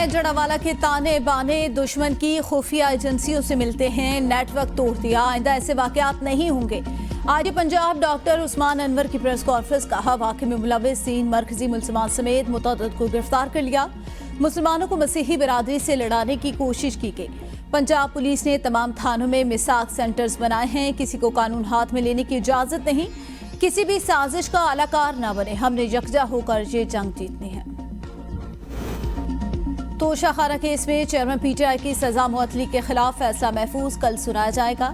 हैं जड़ावाला के ताने बाने, दुश्मन की खुफिया एजेंसियों से मिलते हैं, नेटवर्क तोड़ दिया, आइंदा ऐसे वाकयात नहीं होंगे। आज पंजाब डॉक्टर उस्मान अनवर की प्रेस कॉन्फ्रेंस, कहा वाकये में मुलविस 3 मरकजी मुल्ज़मान समेत मुतअद्दिद को गिरफ्तार कर लिया। मुसलमानों को मसीही बिरादरी से लड़ाने की कोशिश की गई। पंजाब पुलिस ने तमाम थानों में मिसाक सेंटर्स बनाए हैं। किसी को कानून हाथ में लेने की इजाजत नहीं, किसी भी साजिश का अलाकार न बने। हमने यकजा होकर ये जंग जीतनी है। तोशाखाना केस में चेयरमैन पीटीआई की सजा मुअत्तली के खिलाफ फैसला महफूज कल सुनाया जाएगा।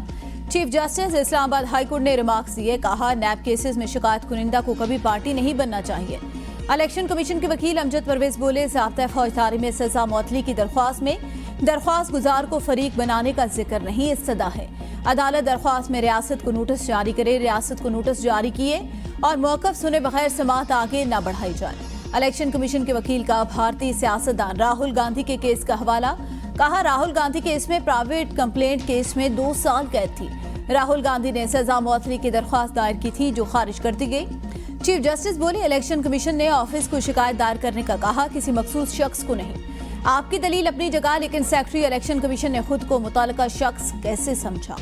Chief justice Islamabad high court ने रिमार्क्स दिए, कहा नैब केसेस में शिकायत कुनिंदा को कभी पार्टी नहीं बनना चाहिए। इलेक्शन कमीशन के वकील अमजद परवेज बोले, ज़ाब्ता फौजदारी में सजा मुअत्तली की दरख्वास्त में दरख्वास्त गुजार को फरीक बनाने का जिक्र नहीं, इस्तदा है। अदालत दरख्वास्त में रियासत को नोटिस जारी करे, रियासत को नोटिस जारी किए और मौक़िफ़ सुने बगैर समाअत आगे न बढ़ाई जाए। इलेक्शन कमीशन के वकील का भारतीय सियासतदान राहुल गांधी के केस का हवाला, कहा राहुल गांधी केस में प्राइवेट कंप्लेंट केस में 2 साल कैद थी। राहुल गांधी ने सजा मुअत्तली की दरख्वास्त दायर की थी, जो खारिज कर दी गई। चीफ जस्टिस बोले, इलेक्शन कमीशन ने ऑफिस को शिकायत दायर करने का कहा, किसी मखसूस शख्स को नहीं। आपकी दलील अपनी जगह, लेकिन सेक्रेटरी इलेक्शन कमीशन ने खुद को मुतल्लिका शख्स कैसे समझा।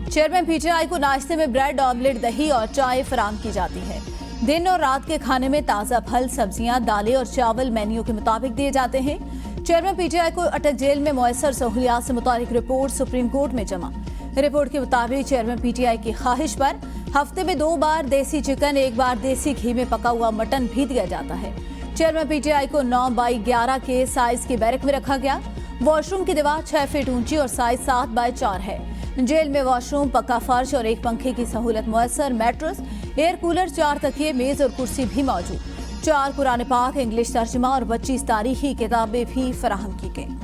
चेयरमैन पीटीआई को नाश्ते में ब्रेड, ऑमलेट, दही और चाय फराम की जाती है। दिन और रात के खाने में ताज़ा फल, सब्जियां, दालें और चावल मेन्यू के मुताबिक दिए जाते हैं। चेयरमैन पीटीआई को अटक जेल में मुयस्सर सहूलियात से मुतालिक रिपोर्ट सुप्रीम कोर्ट में जमा। रिपोर्ट के मुताबिक चेयरमैन पीटीआई की ख्वाहिश पर हफ्ते में 2 बार देसी चिकन, 1 बार देसी घी में पका हुआ मटन भी दिया जाता है। चेयरमैन पीटीआई को 9x11 के साइज की बैरक में रखा गया। वॉशरूम की दीवार 6 फीट ऊंची और साइज 7x4 है। जेल में वॉशरूम, पक्का फर्श और 1 पंखे की सहूलत मुयस्सर, मैट्रेस, एयर कूलर, 4 तकिए, मेज और कुर्सी भी मौजूद। 4 कुरान पाक, इंग्लिश तर्जुमा और 25 तारीखी किताबें भी फराहम की गई।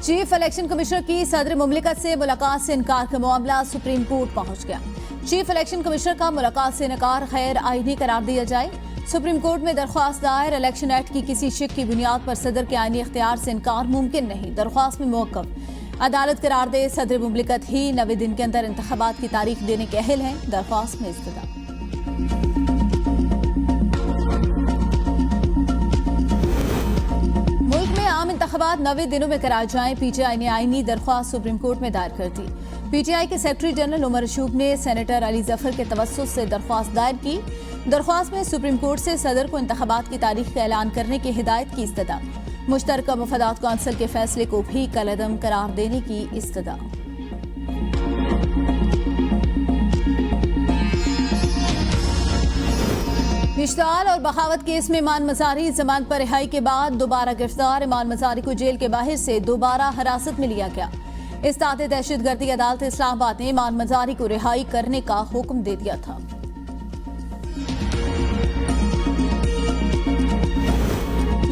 चीफ इलेक्शन कमिश्नर की सदर मुमलिकत से मुलाकात से इनकार का मामला सुप्रीम कोर्ट पहुंच गया। चीफ इलेक्शन कमिश्नर का मुलाकात से इनकार गैर आईनी करार दिया जाए। सुप्रीम कोर्ट में दरख्वास्त दायर, इलेक्शन एक्ट की किसी शिक की बुनियाद पर सदर के आईनी इख्तियार से इनकार मुमकिन नहीं, दरख्वास्त में मौक़िफ़। अदालत करार दे, सदर मुमलिकत ही 90 दिन के अंदर इंतखाबात की तारीख देने के अहल हैं, दरख्वास्त में इस्तदा। मुल्क में आम इंतखाबात 90 दिनों में कराए जाएं, पीटीआई ने आईनी दरख्वास्त सुप्रीम कोर्ट में दायर कर दी। पीटीआई के सेक्रेटरी जनरल उमर अशूक ने सेनेटर अली जफर के तवस्सुत से दरख्वास्त दायर की। दरख्वास्त में सुप्रीम कोर्ट से सदर को इंतखाबात की तारीख का ऐलान करने की हिदायत की इस्तदा। मुश्तरका मुफादात कौंसिल के फैसले को भी कलअदम करार देने की इस्तदा। इश्ताल और बगावत केस में इमान मजारी जमानत पर रिहाई के बाद दोबारा गिरफ्तार। इमान मजारी को जेल के बाहर से दोबारा हिरासत में लिया गया। इस्तात दहशतगर्दी अदालत इस्लामाबाद ने इमान मजारी को रिहाई करने का हुक्म दे दिया था।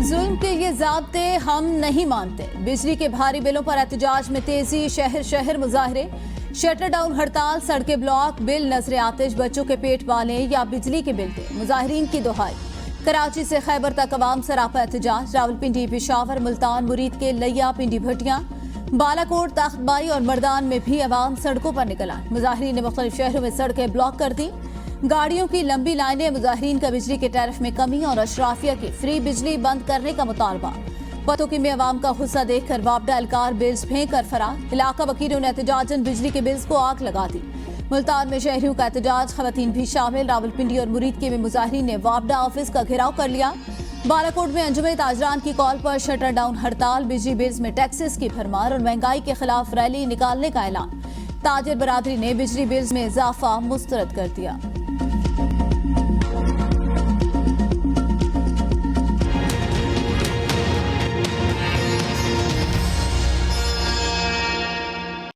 जुल्म के ये ज़ाब्ते हम नहीं मानते। बिजली के भारी बिलों पर एहतजाज में तेजी, शहर शहर मुजाहरे, शटर डाउन हड़ताल, सड़कें ब्लॉक, बिल नजर आतिश, बच्चों के पेट पाले या बिजली के बिल दे, मुजाहिरीन की दुहाई। कराची से खैबर तक अवाम सरापा एहतजाज, रावलपिंडी, पेशावर, मुल्तान, मुरीद के लिया, पिंडी भटियां, बालाकोट, तख्तबाई और मर्दान में भी अवाम सड़कों पर निकल आए। मुजाहिरीन ने मुख्तलिफ शहरों में सड़कें ब्लॉक कर दी। गाड़ियों की लंबी लाइनें, मुजाहिरीन का बिजली के टैरिफ में कमी और अशराफिया की फ्री बिजली बंद करने का मुतालबा। पतोकी में अवाम का गुस्सा देखकर वापडा एहलकार बिल्स फेंक कर फरार। इलाका वकीलों ने एहतजाजन बिजली के बिल्स को आग लगा दी। मुल्तान में शहरियों का एहतजाज, खवातीन भी शामिल। रावलपिंडी और मुरीद के में मुजाहिरीन ने वापडा ऑफिस का घेराव कर लिया। बालाकोट में अंजुमे ताजरान की कॉल पर शटर डाउन हड़ताल, बिजली बिल्स में टैक्सेस की भरमार और महंगाई के खिलाफ रैली निकालने का ऐलान। ताजिर बरादरी ने बिजली बिल्स में इजाफा मुस्तरद कर दिया।